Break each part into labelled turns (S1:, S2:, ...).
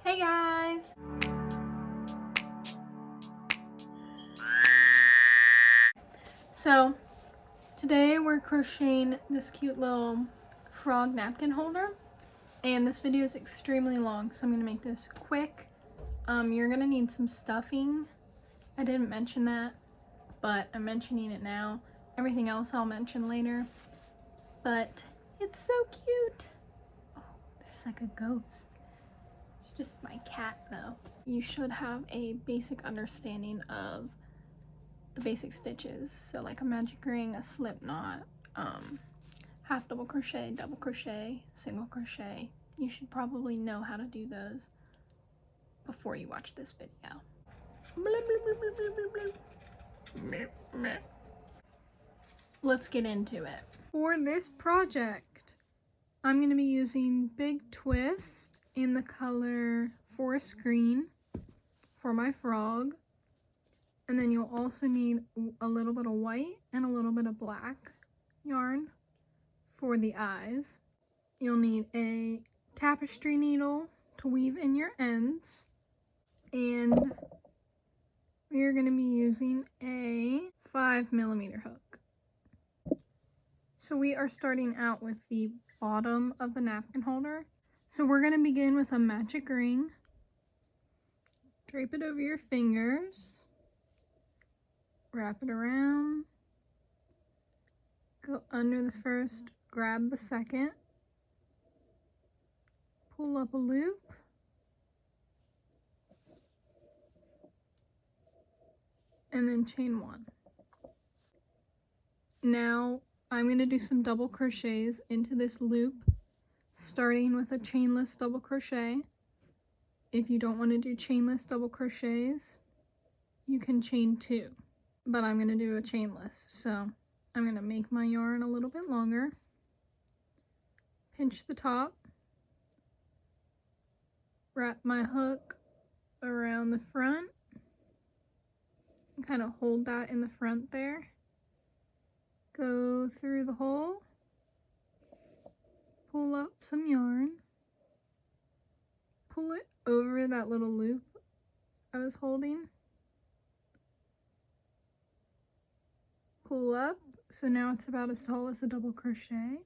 S1: Hey guys! So today we're crocheting this cute little frog napkin holder, and this video is extremely long, so I'm going to make this quick. You're going to need some stuffing. I didn't mention that, but I'm mentioning it now. Everything else I'll mention later, but it's so cute. Oh, there's like a ghost. It's just my cat though. You should have a basic understanding of the basic stitches, so like a magic ring, a slip knot, half double crochet, double crochet, single crochet. You should probably know how to do those before you watch this video. Let's get into it. For this project, I'm going to be using Big Twist in the color Forest Green for my frog. And then you'll also need a little bit of white and a little bit of black yarn for the eyes. You'll need a tapestry needle to weave in your ends. And we're going to be using a 5mm hook. So we are starting out with the bottom of the napkin holder. So we're going to begin with a magic ring. Drape it over your fingers. Wrap it around, go under the first, grab the second, pull up a loop, and then chain one. Now I'm going to do some double crochets into this loop, starting with a chainless double crochet. If you don't want to do chainless double crochets, you can chain two. But I'm going to do a chainless, so I'm going to make my yarn a little bit longer, pinch the top, wrap my hook around the front, and kind of hold that in the front there, go through the hole, pull up some yarn, pull it over that little loop I was holding, pull up, so now it's about as tall as a double crochet,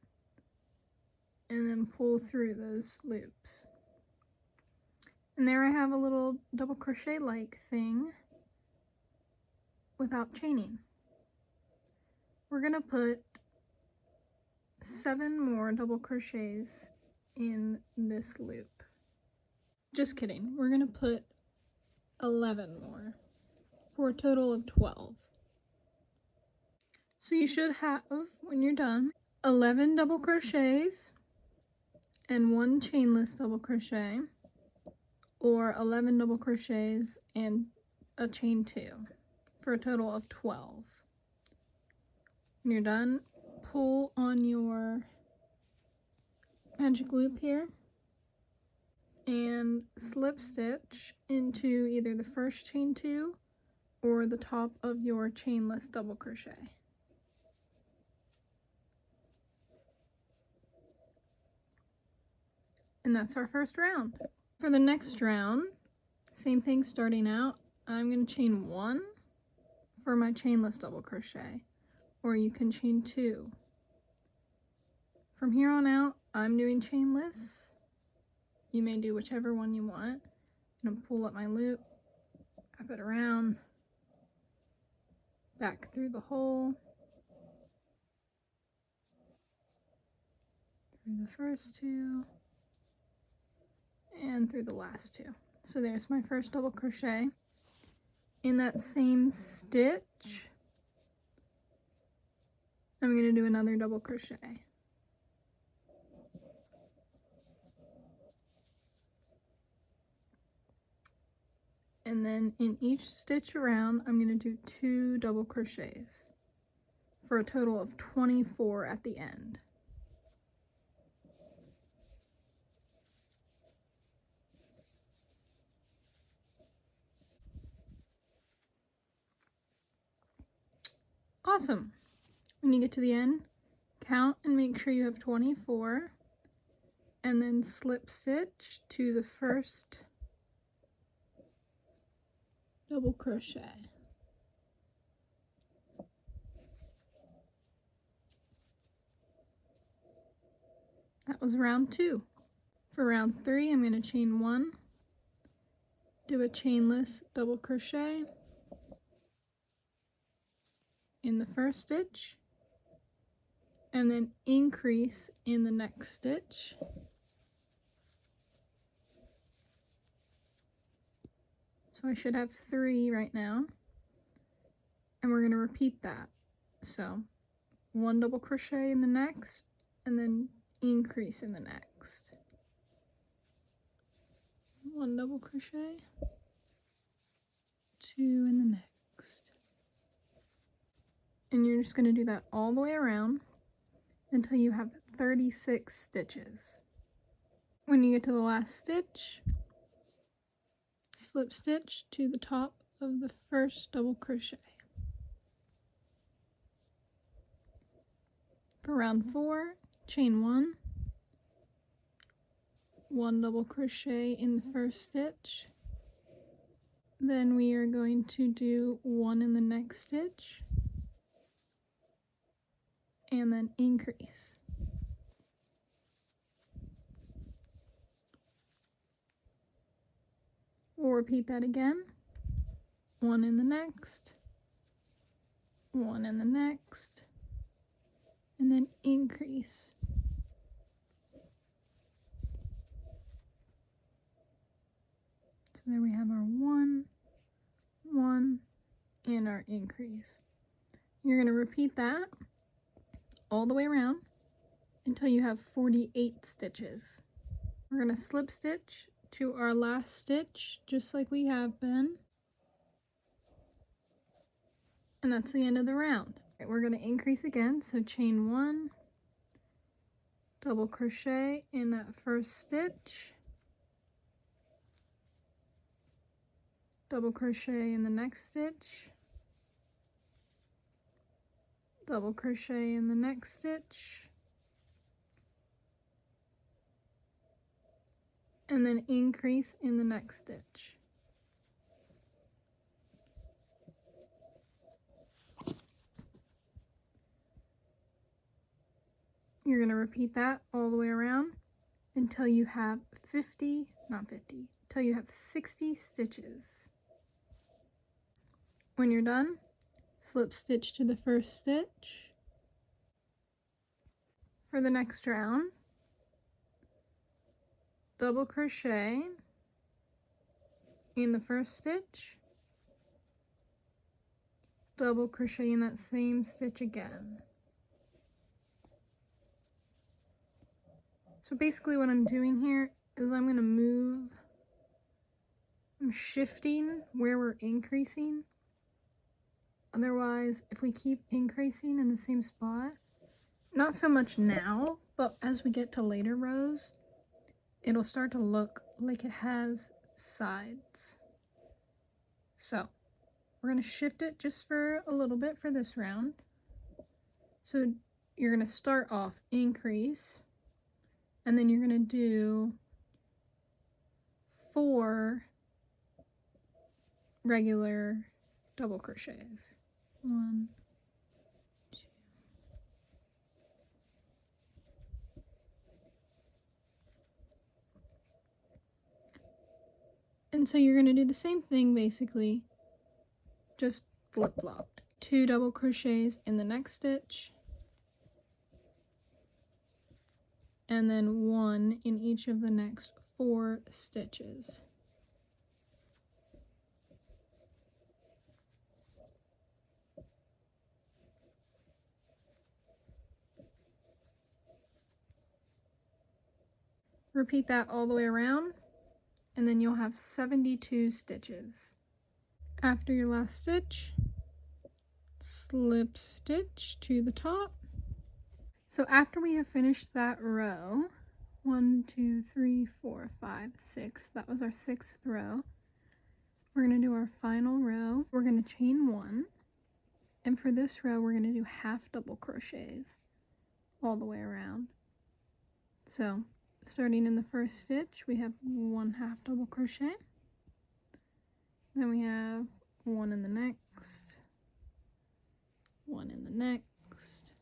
S1: and then pull through those loops. And there I have a little double crochet like thing without chaining. We're gonna put 7 more double crochets in this loop. Just kidding, we're gonna put 11 more for a total of 12. So you should have, when you're done, 11 double crochets and 1 chainless double crochet, or 11 double crochets and a chain 2 for a total of 12. When you're done, pull on your magic loop here and slip stitch into either the first chain 2 or the top of your chainless double crochet. And that's our first round. For the next round, same thing starting out, I'm going to chain 1 for my chainless double crochet, or you can chain 2. From here on out, I'm doing chainless. You may do whichever one you want. I'm going to pull up my loop, wrap it around, back through the hole, through the first 2, and through the last 2. So there's my first double crochet. In that same stitch, I'm going to do another double crochet. And then in each stitch around, I'm going to do 2 double crochets for a total of 24 at the end. Awesome. When you get to the end, count and make sure you have 24, and then slip stitch to the first double crochet. That was round 2. For round 3, I'm going to chain 1, do a chainless double crochet in the first stitch, and then increase in the next stitch. So I should have 3 right now, and we're going to repeat that. So 1 double crochet in the next, and then increase in the next. 1 double crochet, 2 in the next. And you're just going to do that all the way around until you have 36 stitches. When you get to the last stitch, slip stitch to the top of the first double crochet. For round 4, chain 1, 1 double crochet in the first stitch. Then we are going to do 1 in the next stitch, and then increase. We'll repeat that again. 1 in the next, 1 in the next, and then increase. So there we have our 1, 1, and our increase. You're going to repeat that all the way around until you have 48 stitches. We're going to slip stitch to our last stitch just like we have been, and that's the end of the round. Right, we're going to increase again, so chain 1, double crochet in that first stitch, double crochet in the next stitch, double crochet in the next stitch, and then increase in the next stitch. You're going to repeat that all the way around until you have 60 stitches. When you're done, slip stitch to the first stitch. For the next round, double crochet in the first stitch, double crochet in that same stitch again. So basically what I'm doing here is I'm shifting where we're increasing. Otherwise, if we keep increasing in the same spot, not so much now, but as we get to later rows, it'll start to look like it has sides. So we're going to shift it just for a little bit for this round. So you're going to start off increase, and then you're going to do 4 regular double crochets. 1, 2. And so you're going to do the same thing basically, just flip-flopped. 2 double crochets in the next stitch, and then 1 in each of the next 4 stitches. Repeat that all the way around, and then you'll have 72 stitches. After your last stitch, slip stitch to the top. So after we have finished that row, 1, 2, 3, 4, 5, 6, that was our 6th row, we're going to do our final row. We're going to chain 1, and for this row we're going to do half double crochets all the way around. So starting in the first stitch, we have 1 half double crochet, then we have one in the next, one in the next,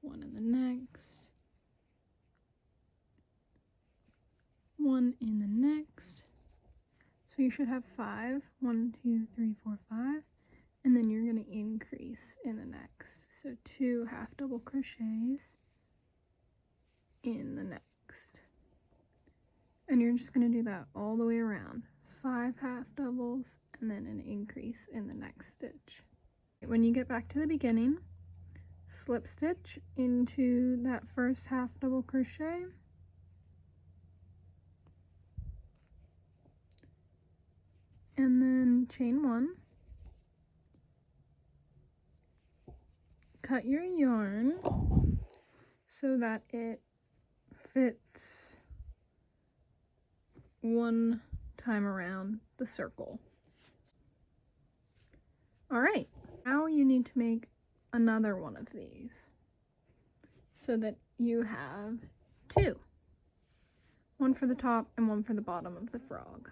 S1: one in the next, one in the next. So you should have 5. 1, 2, 3, 4, 5. And then you're going to increase in the next. So 2 half double crochets in the next. And you're just going to do that all the way around. 5 half doubles and then an increase in the next stitch. When you get back to the beginning, slip stitch into that first half double crochet. And then chain 1. Cut your yarn so that it fits one time around the circle. Alright, now you need to make another one of these so that you have 2. One for the top and one for the bottom of the frog.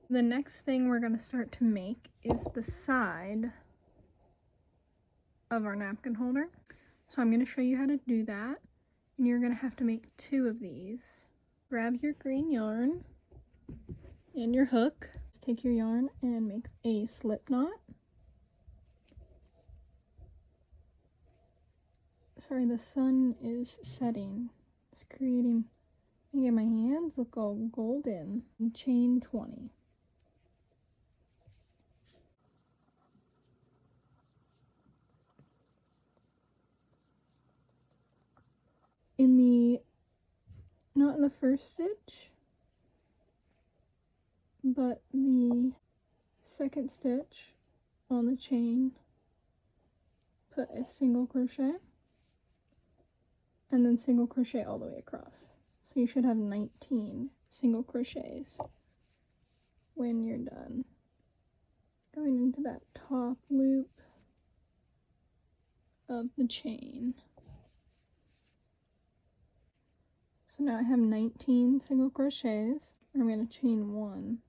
S1: The next thing we're going to start to make is the side of our napkin holder. So I'm going to show you how to do that, and you're going to have to make 2 of these. Grab your green yarn and your hook. Take your yarn and make a slip knot. Sorry, the sun is setting. It's making my hands look all golden. And chain 20. Not in the first stitch, but the second stitch on the chain, put a single crochet, and then single crochet all the way across. So you should have 19 single crochets when you're done. Going into that top loop of the chain. So now I have 19 single crochets. I'm going to chain 1,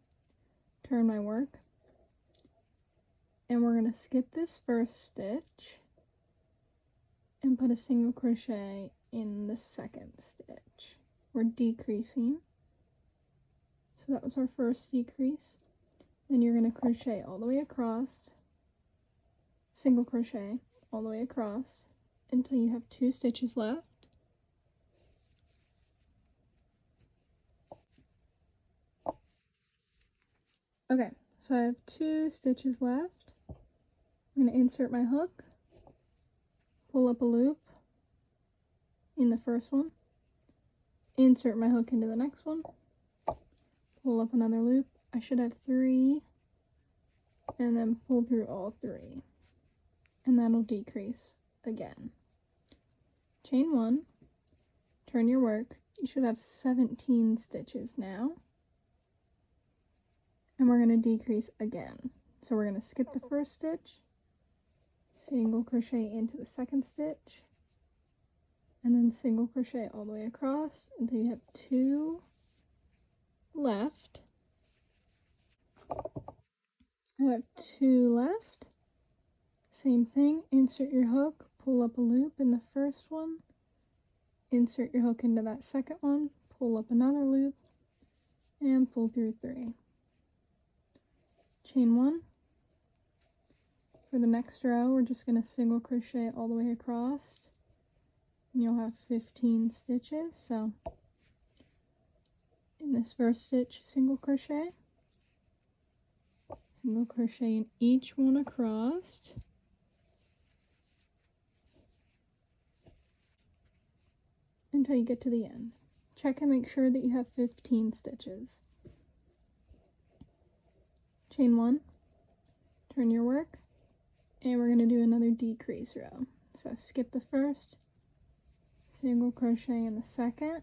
S1: turn my work, and we're going to skip this first stitch and put a single crochet in the second stitch. We're decreasing. So that was our first decrease. Then you're going to crochet all the way across, single crochet all the way across until you have 2 stitches left. Okay, so I have 2 stitches left. I'm going to insert my hook, pull up a loop in the first one, insert my hook into the next one, pull up another loop. I should have 3, and then pull through all 3, and that'll decrease again. Chain 1, turn your work. You should have 17 stitches now. And we're going to decrease again. So we're going to skip the first stitch, single crochet into the second stitch, and then single crochet all the way across until you have 2 left. I have 2 left. Same thing, insert your hook, pull up a loop in the first one, insert your hook into that second one, pull up another loop, and pull through 3. Chain 1. For the next row, we're just going to single crochet all the way across, and you'll have 15 stitches. So in this first stitch, single crochet in each one across, until you get to the end. Check and make sure that you have 15 stitches. Chain 1, turn your work, and we're going to do another decrease row. So skip the first, single crochet in the second,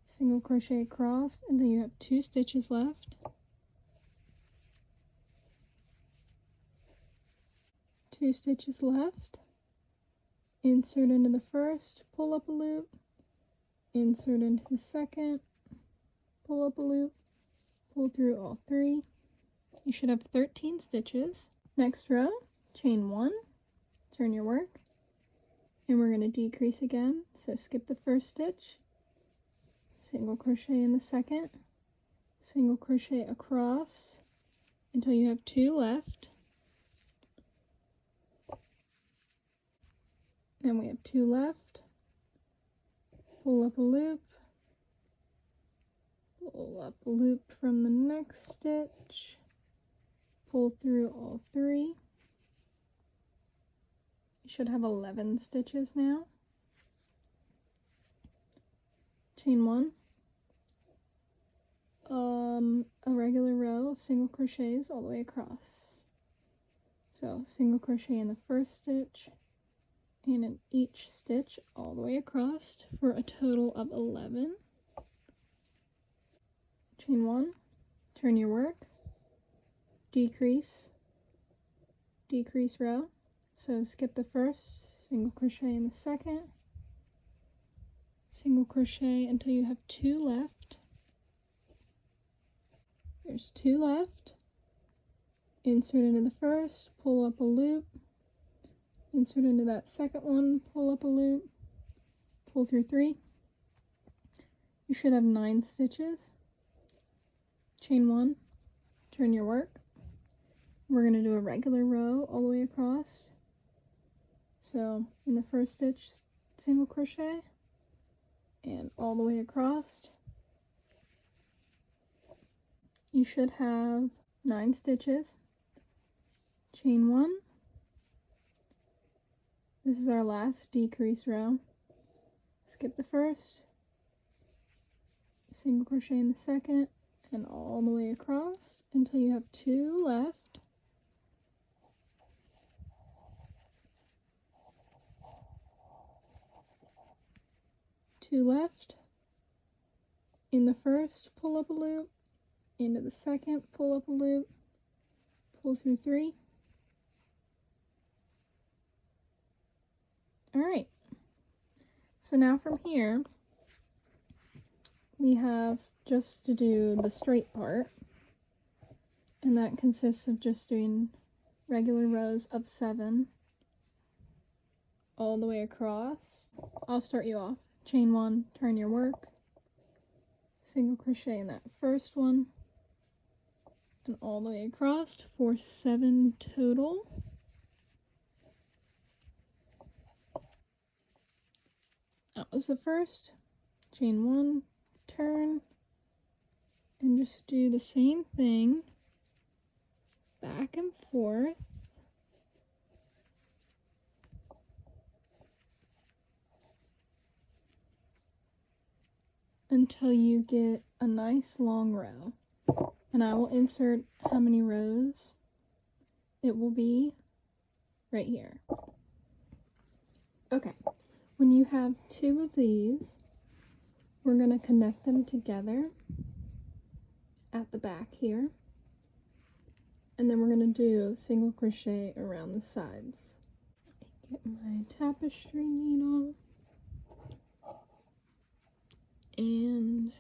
S1: single crochet across until you have 2 stitches left, 2 stitches left, insert into the first, pull up a loop, insert into the second, pull up a loop, pull through all 3, You should have 13 stitches. Next row, chain 1, turn your work, and we're going to decrease again. So skip the first stitch, single crochet in the second, single crochet across until you have 2 left. And we have 2 left. Pull up a loop, pull up a loop from the next stitch, pull through all 3. You should have 11 stitches now. Chain 1, a regular row of single crochets all the way across. So single crochet in the first stitch and in each stitch all the way across for a total of 11. Chain 1, turn your work, decrease, decrease row. So skip the first, single crochet in the second, single crochet until you have 2 left. There's 2 left. Insert into the first, pull up a loop, insert into that second one, pull up a loop, pull through 3. You should have 9 stitches. Chain 1, turn your work. We're going to do a regular row all the way across. So in the first stitch, single crochet, and all the way across. You should have 9 stitches. Chain 1. This is our last decrease row. Skip the first, single crochet in the second, and all the way across until you have 2 left. Two left. In the first, pull up a loop, into the second, pull up a loop, pull through 3. Alright, so now from here, we have just to do the straight part, and that consists of just doing regular rows of 7 all the way across. I'll start you off. Chain 1, turn your work, single crochet in that first one, and all the way across for 7 total. That was the first. Chain 1, turn, and just do the same thing back and forth until you get a nice long row. And I will insert how many rows it will be right here. Okay, when you have 2 of these, we're going to connect them together at the back here, and then we're going to do single crochet around the sides. Get my tapestry needle, and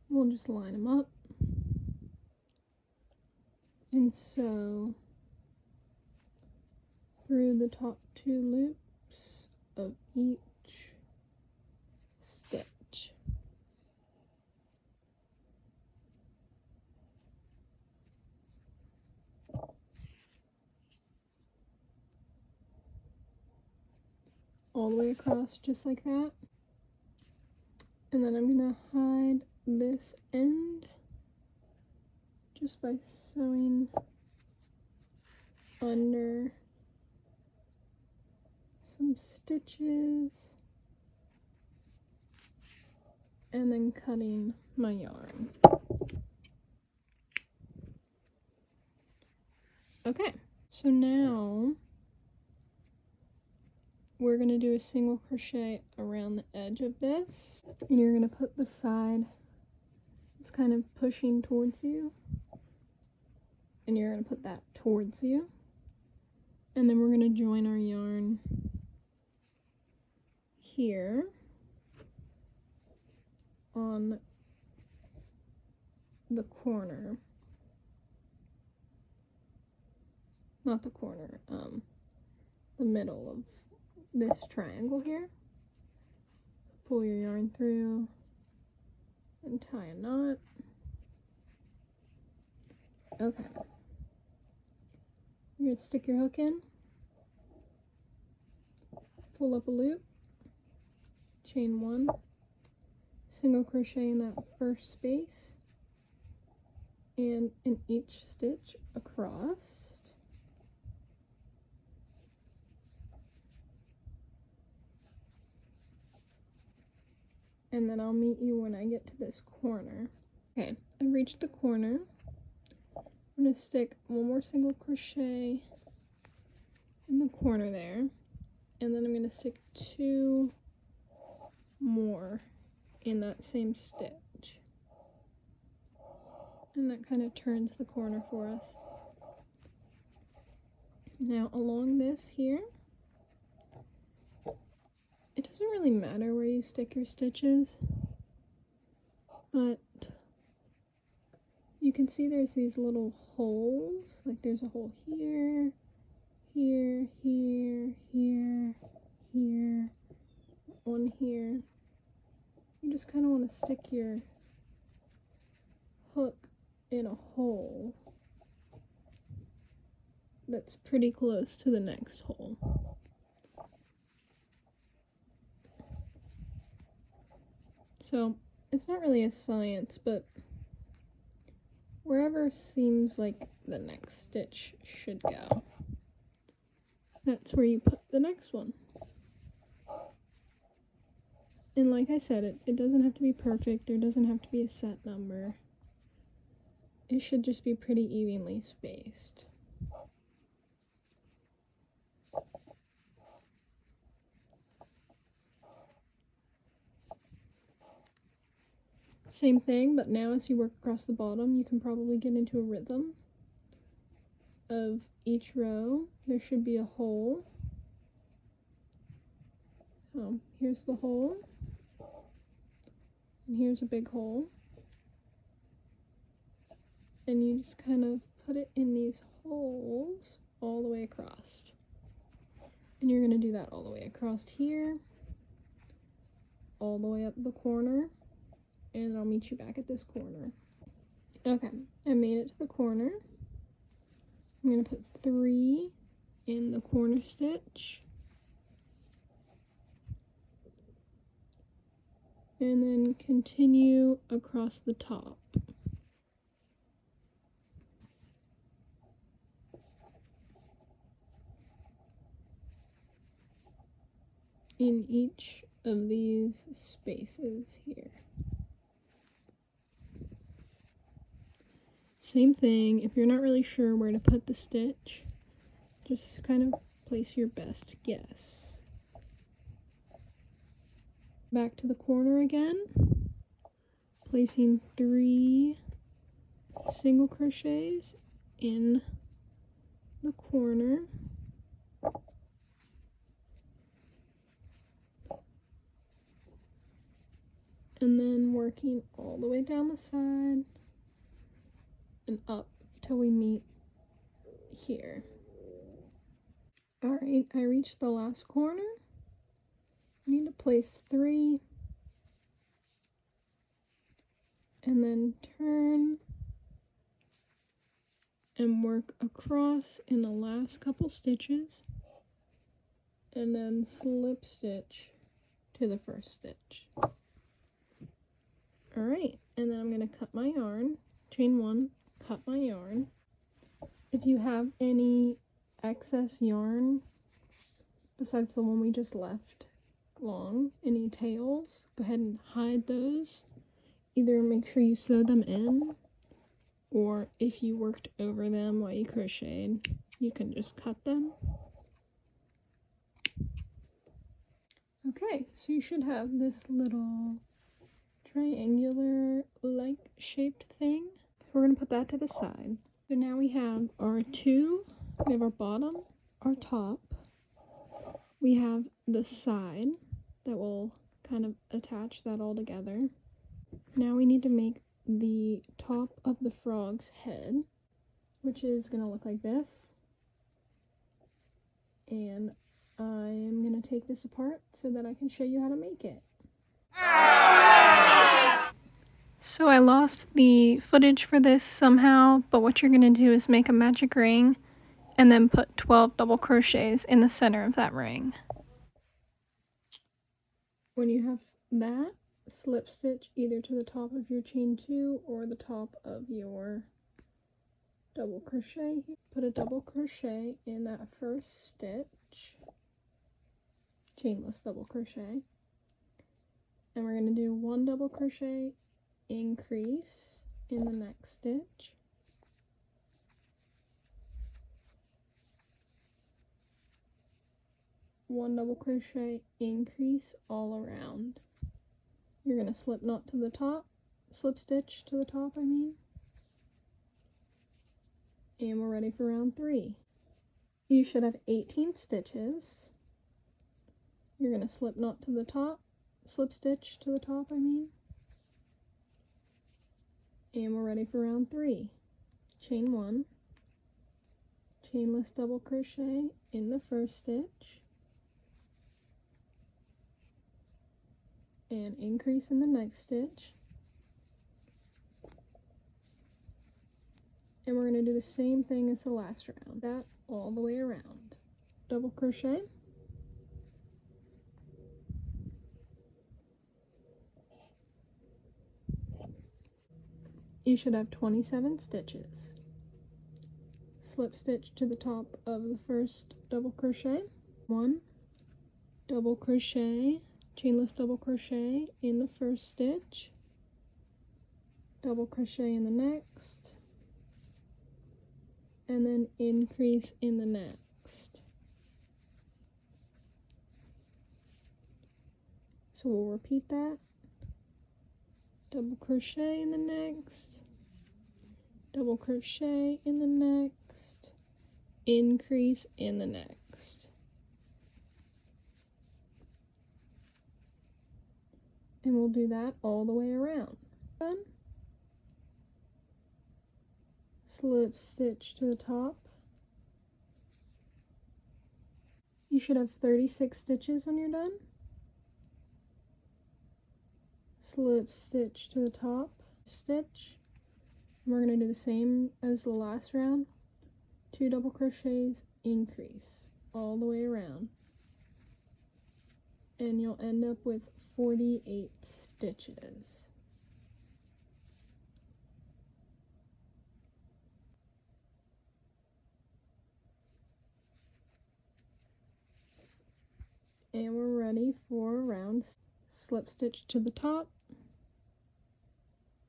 S1: we'll just line them up and sew through the top 2 loops of each stitch. All the way across just like that. And then I'm going to hide this end just by sewing under some stitches and then cutting my yarn. Okay, so now we're going to do a single crochet around the edge of this, and you're going to put the side that's kind of pushing towards you, and you're going to put that towards you, and then we're going to join our yarn here on the corner. Not the corner, the middle of this triangle here. Pull your yarn through and tie a knot. Okay. You're going to stick your hook in, pull up a loop, chain 1, single crochet in that first space, and in each stitch across. And then I'll meet you when I get to this corner. Okay, I've reached the corner. I'm going to stick one more single crochet in the corner there, and then I'm going to stick 2 more in that same stitch. And that kind of turns the corner for us. Now along this here, it doesn't really matter where you stick your stitches, but you can see there's these little holes, like there's a hole here, here, here, here, here, one here. You just kind of want to stick your hook in a hole that's pretty close to the next hole. So it's not really a science, but wherever seems like the next stitch should go, that's where you put the next one. And like I said, it doesn't have to be perfect. There doesn't have to be a set number. It should just be pretty evenly spaced. Same thing, but now as you work across the bottom, you can probably get into a rhythm of each row. There should be a hole. So here's the hole, and here's a big hole. And you just kind of put it in these holes all the way across. And you're going to do that all the way across here, all the way up the corner, and I'll meet you back at this corner. Okay, I made it to the corner. I'm going to put 3 in the corner stitch, and then continue across the top. In each of these spaces here. Same thing, if you're not really sure where to put the stitch, just kind of place your best guess. Back to the corner again, placing 3 single crochets in the corner. And then working all the way down the side and up till we meet here. Alright, I reached the last corner. I need to place 3 and then turn and work across in the last couple stitches and then slip stitch to the first stitch. Alright, and then I'm going to cut my yarn, chain 1, cut my yarn. If you have any excess yarn, besides the one we just left long, any tails, go ahead and hide those. Either make sure you sew them in, or if you worked over them while you crocheted, you can just cut them. Okay, so you should have this little triangular-like shaped thing. We're going to put that to the side. So now we have our 2, we have our bottom, our top, we have the side that will kind of attach that all together. Now we need to make the top of the frog's head, which is going to look like this. And I'm going to take this apart so that I can show you how to make it. So I lost the footage for this somehow, but what you're going to do is make a magic ring and then put 12 double crochets in the center of that ring. When you have that, slip stitch either to the top of your chain 2 or the top of your double crochet. Put a double crochet in that first stitch, chainless double crochet, and we're going to do 1 double crochet, increase in the next stitch, one double crochet, increase all around. You're going to slip knot to the top, slip stitch to the top, and we're ready for round 3. You should have 18 stitches. You're going to slip knot to the top, slip stitch to the top, and we're ready for round 3. Chain 1, chainless double crochet in the first stitch, and increase in the next stitch, and we're going to do the same thing as the last round, that all the way around. Double crochet, you should have 27 stitches. Slip stitch to the top of the first double crochet, 1 double crochet, chainless double crochet in the first stitch, double crochet in the next, and then increase in the next. So we'll repeat that. Double crochet in the next, double crochet in the next, increase in the next. And we'll do that all the way around. Done. Slip stitch to the top. You should have 36 stitches when you're done. Slip stitch to the top, stitch. And we're going to do the same as the last round. 2 double crochets, increase all the way around. And you'll end up with 48 stitches. And we're ready for round. Slip stitch to the top,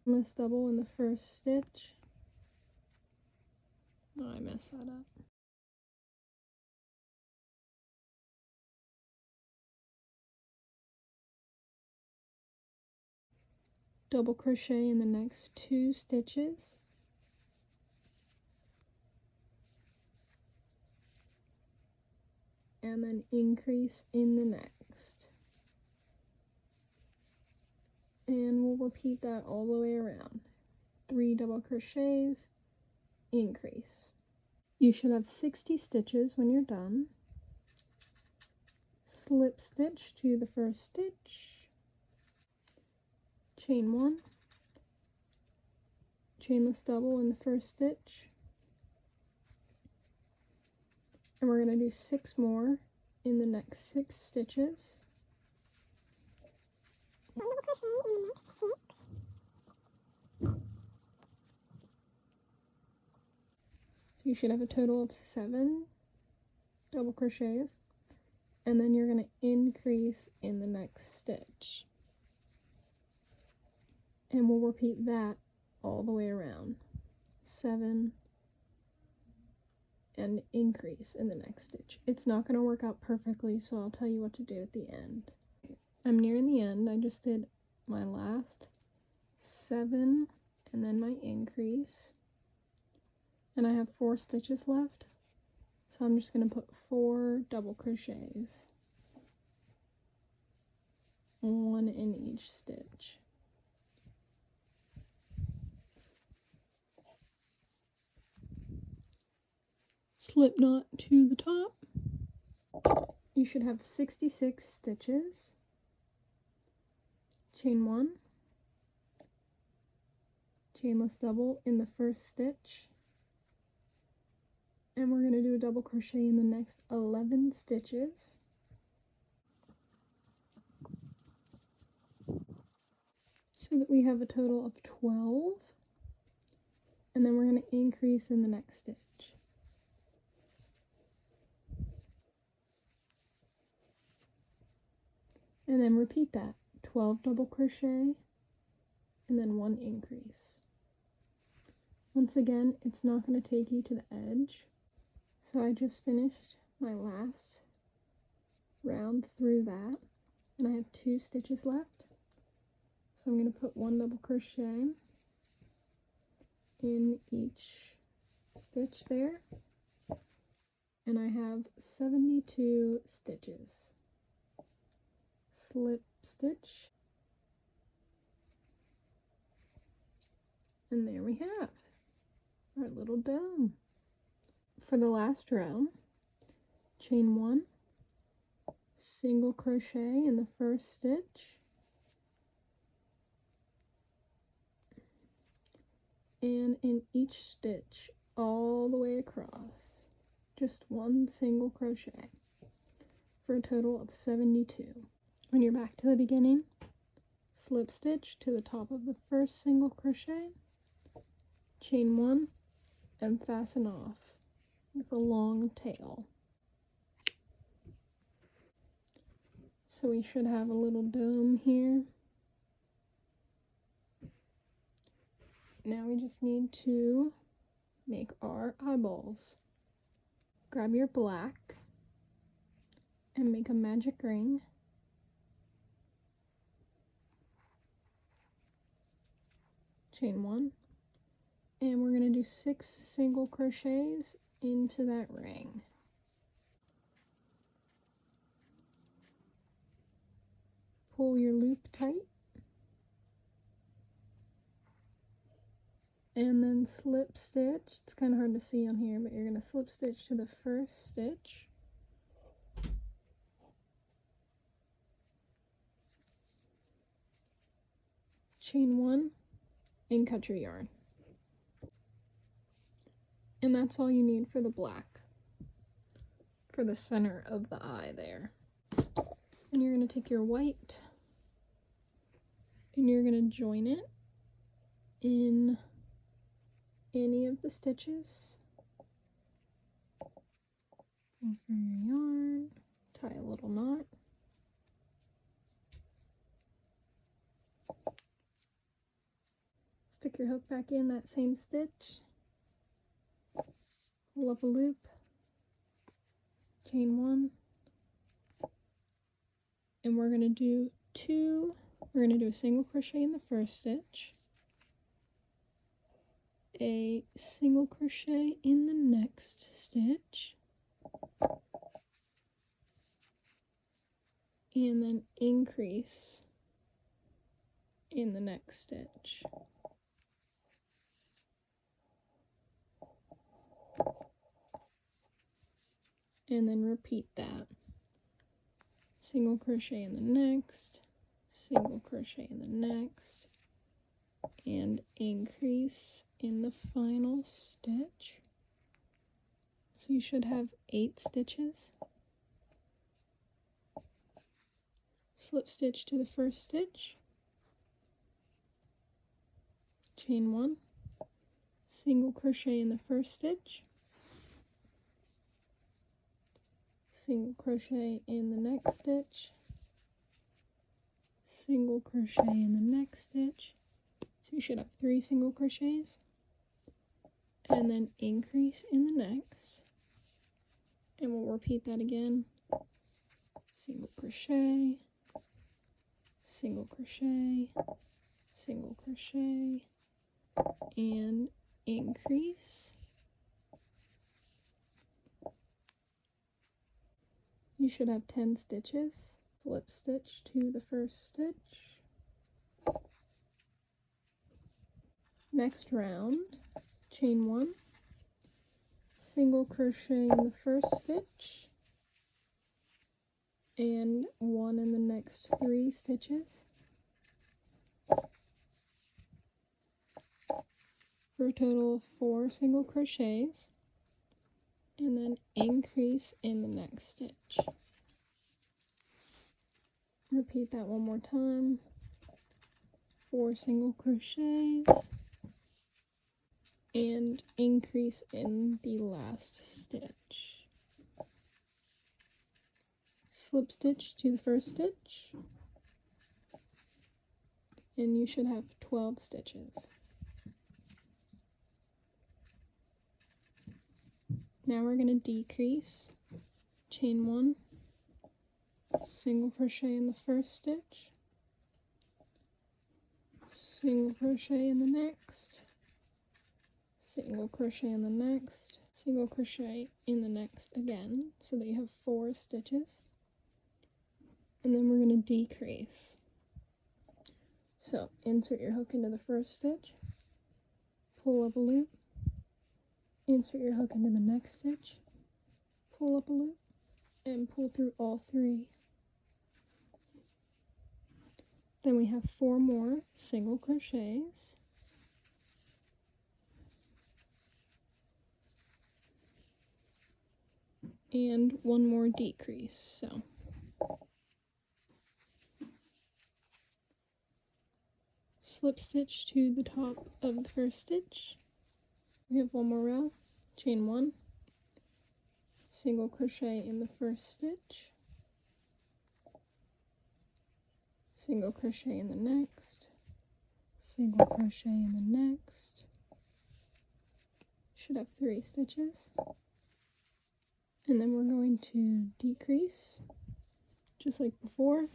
S1: chainless double in the first stitch. Oh, I messed that up. Double crochet in the next 2 stitches, and then increase in the next. And we'll repeat that all the way around. 3 double crochets, increase. You should have 60 stitches when you're done. Slip stitch to the first stitch, chain 1, chainless double in the first stitch, and we're going to do 6 more in the next 6 stitches.
S2: 1 double crochet in the next 6.
S1: So you should have a total of 7 double crochets, and then you're going to increase in the next stitch. And we'll repeat that all the way around. 7 and increase in the next stitch. It's not going to work out perfectly, so I'll tell you what to do at the end. I'm nearing the end. I just did my last 7 and then my increase, and I have 4 stitches left, so I'm just going to put 4 double crochets, 1 in each stitch. slip knot to the top. You should have 66 stitches. Chain 1, chainless double in the first stitch, and we're going to do a double crochet in the next 11 stitches. So that we have a total of 12, and then we're going to increase in the next stitch. And then repeat that, 12 double crochet, and then 1 increase. Once again, it's not going to take you to the edge. So I just finished my last round through that, and I have 2 stitches left. So I'm going to put 1 double crochet in each stitch there, and I have 72 stitches. Slip stitch, and there we have our little dome. For the last row, chain 1, single crochet in the first stitch, and in each stitch all the way across, just 1 single crochet for a total of 72. When you're back to the beginning, slip stitch to the top of the first single crochet, chain 1, and fasten off with a long tail. So we should have a little dome here. Now we just need to make our eyeballs. Grab your black and make a magic ring. Chain 1, and we're going to do 6 single crochets into that ring. Pull your loop tight, and then slip stitch. It's kind of hard to see on here, but you're going to slip stitch to the first stitch, chain 1, and cut your yarn. And that's all you need for the black, for the center of the eye there. And you're going to take your white and you're going to join it in any of the stitches. Pull through your yarn, tie a little knot. Stick your hook back in that same stitch. Pull up a loop, chain 1, and we're going to do a single crochet in the first stitch, a single crochet in the next stitch, and then increase in the next stitch. And then repeat that. Single crochet in the next, single crochet in the next, and increase in the final stitch. So you should have 8 stitches. Slip stitch to the first stitch, chain 1, single crochet in the first stitch, single crochet in the next stitch, single crochet in the next stitch. So you should have 3 single crochets, and then increase in the next, and we'll repeat that again. Single crochet, single crochet, single crochet, and increase. You should have 10 stitches. Slip stitch to the first stitch. Next round, chain 1, single crochet in the first stitch and 1 in the next 3 stitches for a total of 4 single crochets, and then increase in the next stitch. Repeat that one more time. 4 single crochets and increase in the last stitch. Slip stitch to the first stitch, and you should have 12 stitches. Now we're going to decrease, chain 1, single crochet in the first stitch, single crochet in the next, single crochet in the next, single crochet in the next again, so that you have 4 stitches, and then we're going to decrease. So insert your hook into the first stitch, pull up a loop, insert your hook into the next stitch, pull up a loop, and pull through all 3. Then we have 4 more single crochets, and 1 more decrease. So slip stitch to the top of the first stitch. We have 1 more row, chain 1, single crochet in the first stitch, single crochet in the next, single crochet in the next. Should have 3 stitches. And then we're going to decrease, just like before.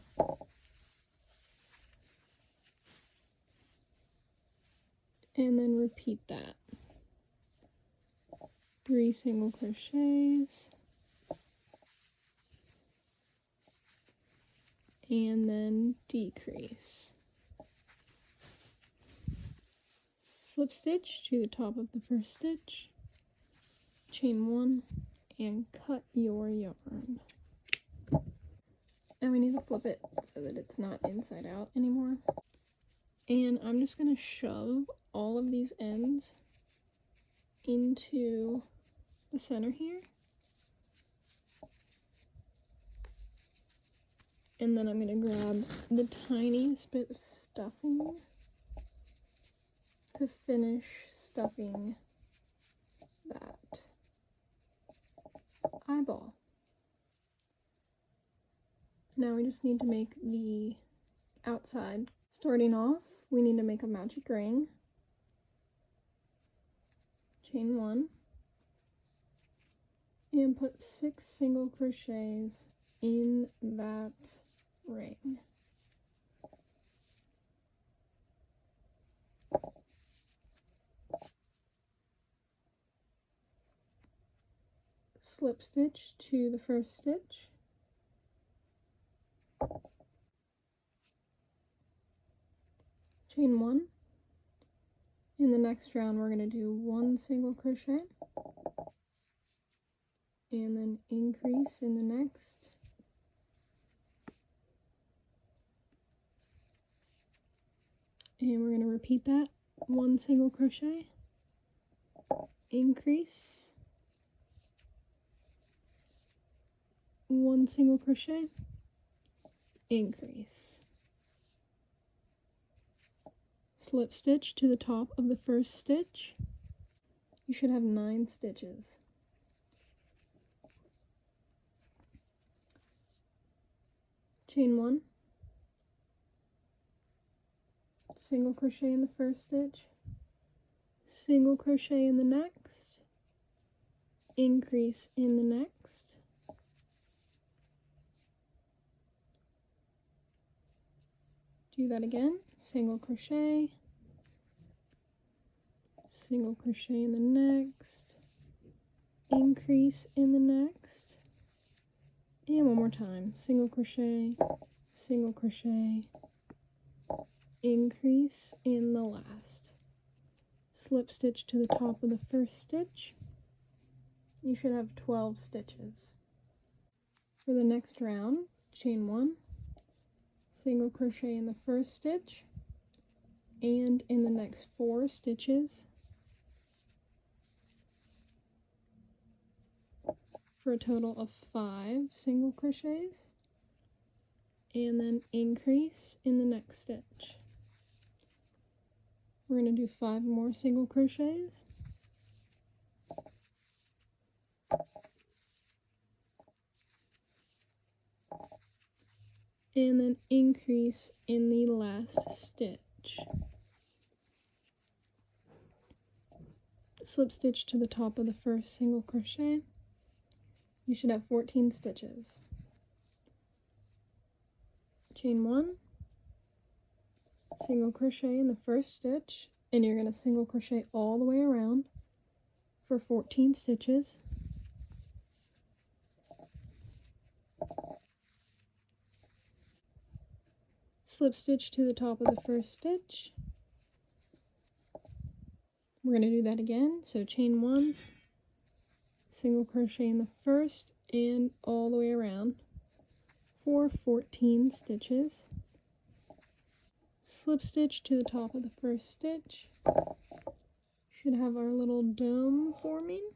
S1: And then repeat that. 3 single crochets. And then decrease. Slip stitch to the top of the first stitch. Chain 1. And cut your yarn. Now we need to flip it so that it's not inside out anymore. And I'm just going to shove all of these ends into the center here. And then I'm going to grab the tiniest bit of stuffing to finish stuffing that eyeball. Now we just need to make the outside. Starting off, we need to make a magic ring. Chain 1. And put 6 single crochets in that ring. Slip stitch to the first stitch, chain 1. In the next round we're going to do 1 single crochet and then increase in the next, and we're going to repeat that. 1 single crochet, increase, 1 single crochet, increase. Slip stitch to the top of the first stitch. You should have 9 stitches. Chain 1, single crochet in the first stitch, single crochet in the next, increase in the next, do that again, single crochet, single crochet in the next, increase in the next, and one more time, single crochet, increase in the last. Slip stitch to the top of the first stitch, you should have 12 stitches. For the next round, chain 1, single crochet in the first stitch, and in the next 4 stitches for a total of 5 single crochets, and then increase in the next stitch. We're going to do 5 more single crochets, and then increase in the last stitch. Slip stitch to the top of the first single crochet. You should have 14 stitches. Chain 1, single crochet in the first stitch, and you're going to single crochet all the way around for 14 stitches. Slip stitch to the top of the first stitch. We're going to do that again, so chain 1, single crochet in the first and all the way around for 14 stitches. Slip stitch to the top of the first stitch. Should have our little dome forming.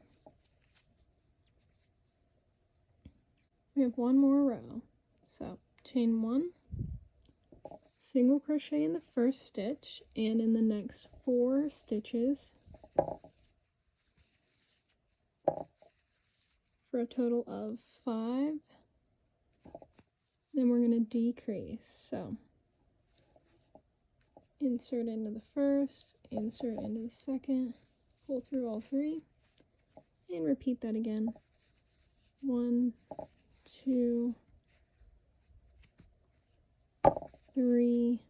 S1: We have one more row, so chain 1, single crochet in the first stitch, and in the next 4 stitches for a total of 5. Then we're going to decrease, so insert into the first, insert into the second, pull through all 3, and repeat that again. 1, 2, 3,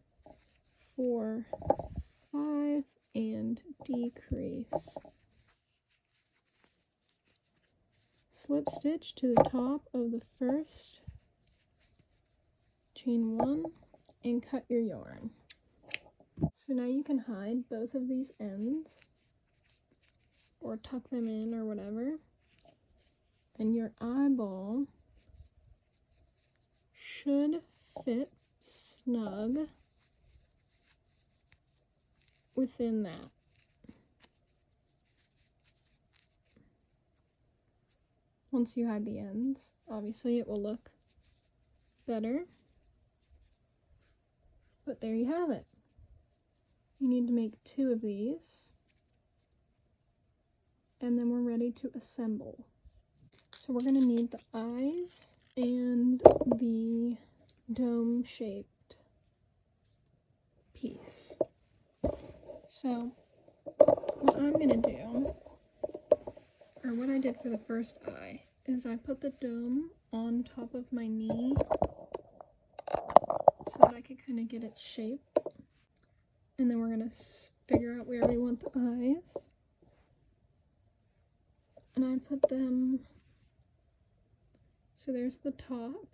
S1: 4, 5, and decrease. Slip stitch to the top of the first, chain 1, and cut your yarn. So now you can hide both of these ends, or tuck them in, or whatever, and your eyeball should fit snug within that. Once you hide the ends, obviously it will look better, but there you have it. You need to make 2 of these, and then we're ready to assemble. So we're going to need the eyes and the dome-shaped piece. So what I'm going to do, or what I did for the first eye, is I put the dome on top of my knee so that I could kind of get its shape. And then we're going to figure out where we want the eyes. And I put them, so there's the top.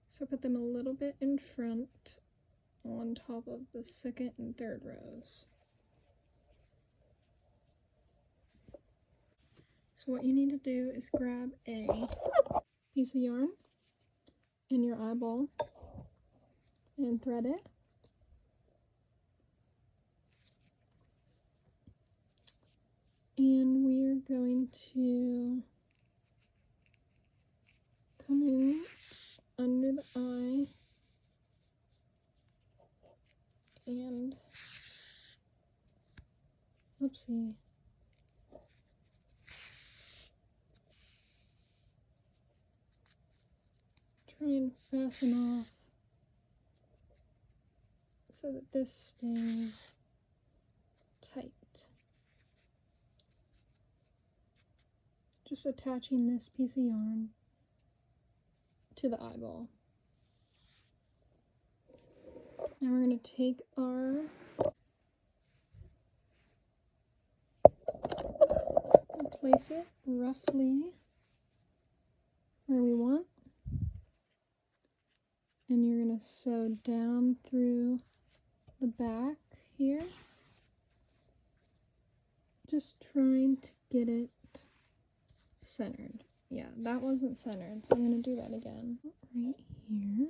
S1: So I put them a little bit in front on top of the second and third rows. So what you need to do is grab a piece of yarn and your eyeball and thread it. And we're going to come in under the eye and, oopsie, try and fasten off so that this stays tight. Just attaching this piece of yarn to the eyeball. Now we're going to take our and place it roughly where we want. And you're going to sew down through the back here, just trying to get it centered. Yeah, that wasn't centered, so I'm going to do that again. Right here.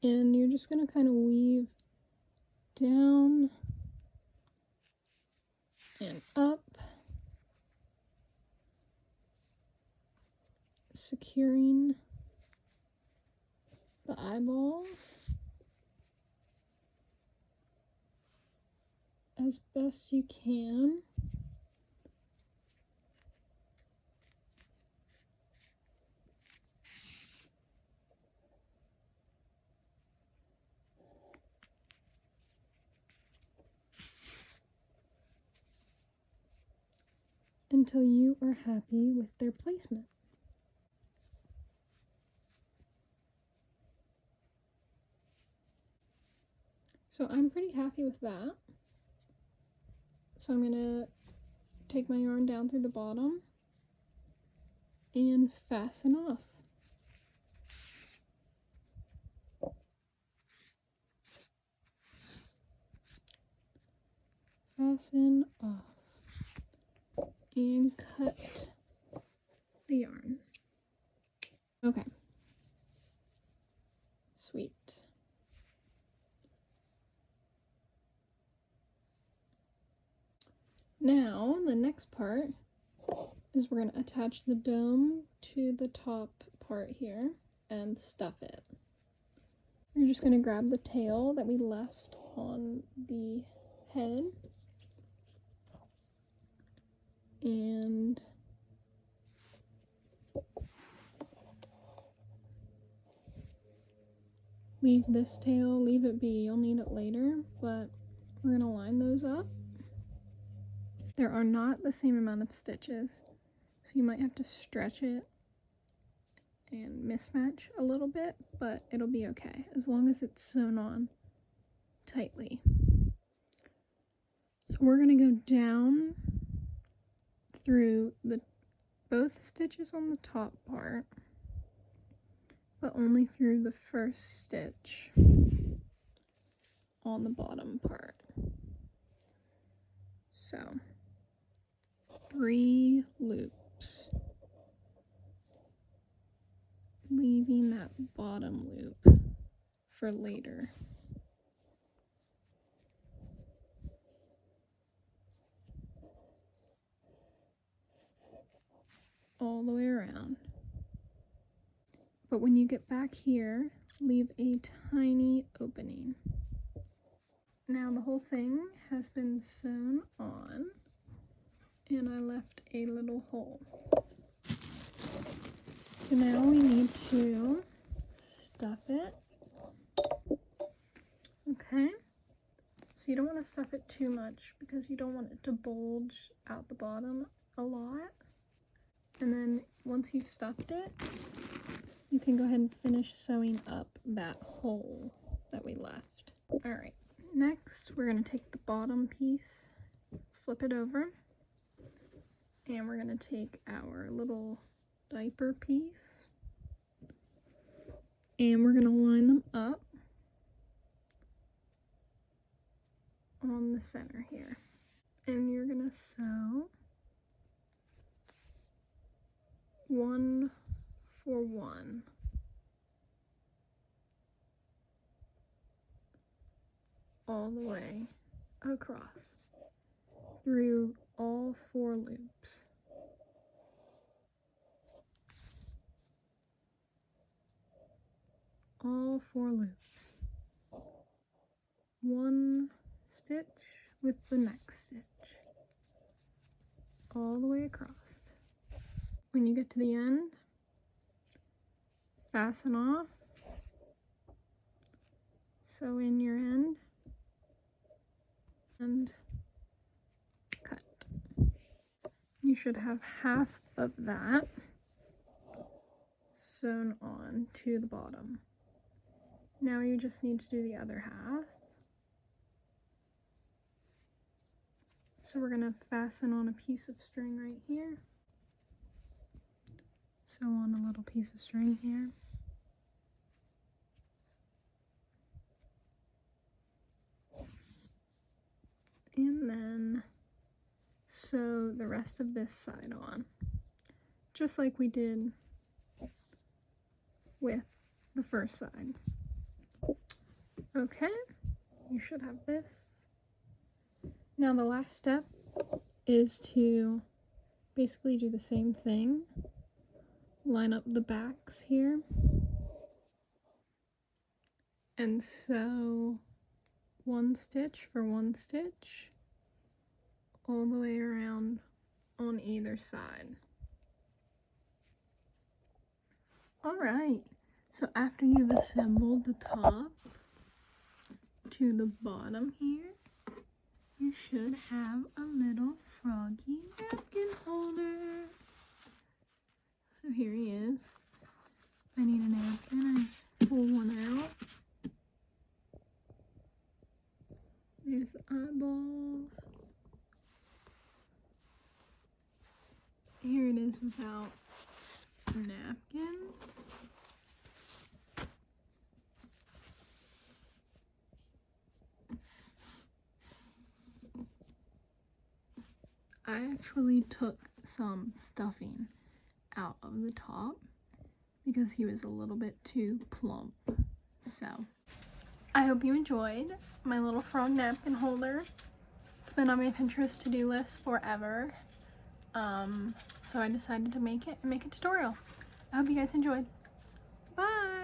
S1: And you're just going to kind of weave down and up, securing the eyeballs as best you can. Until you are happy with their placement. So I'm pretty happy with that. So I'm going to take my yarn down through the bottom and fasten off. Fasten off and cut the yarn. Okay. Sweet. Now, the next part is we're going to attach the dome to the top part here and stuff it. You're just going to grab the tail that we left on the head and leave this tail, leave it be, you'll need it later, but we're going to line those up. There are not the same amount of stitches, so you might have to stretch it and mismatch a little bit, but it'll be okay as long as it's sewn on tightly. So we're going to go down through both stitches on the top part, but only through the first stitch on the bottom part. So 3 loops, leaving that bottom loop for later. All the way around. But when you get back here, leave a tiny opening. Now the whole thing has been sewn on, and I left a little hole. So now we need to stuff it. Okay, so you don't want to stuff it too much because you don't want it to bulge out the bottom a lot. And then once you've stuffed it, you can go ahead and finish sewing up that hole that we left. Alright, next we're going to take the bottom piece, flip it over, and we're going to take our little diaper piece, and we're going to line them up on the center here. And you're going to sew 1 for 1. All the way across through all 4 loops. All 4 loops. 1 stitch with the next stitch. All the way across. When you get to the end, fasten off, sew in your end, and cut. You should have half of that sewn on to the bottom. Now you just need to do the other half. So we're going to fasten on a piece of string right here. Sew on a little piece of string here. and then sew the rest of this side on, just like we did with the first side. Okay, you should have this. Now the last step is to basically do the same thing. Line up the backs here and sew one stitch for one stitch all the way around on either side. Alright, so after you've assembled the top to the bottom here, you should have a little froggy napkin holder. So here he is. If I need a napkin, I just pull one out. There's the eyeballs. Here it is without napkins. I actually took some stuffing out of the top because he was a little bit too plump. So I hope you enjoyed my little frog napkin holder. It's been on my Pinterest to-do list forever. So I decided to make it and make a tutorial. I hope you guys enjoyed. Bye!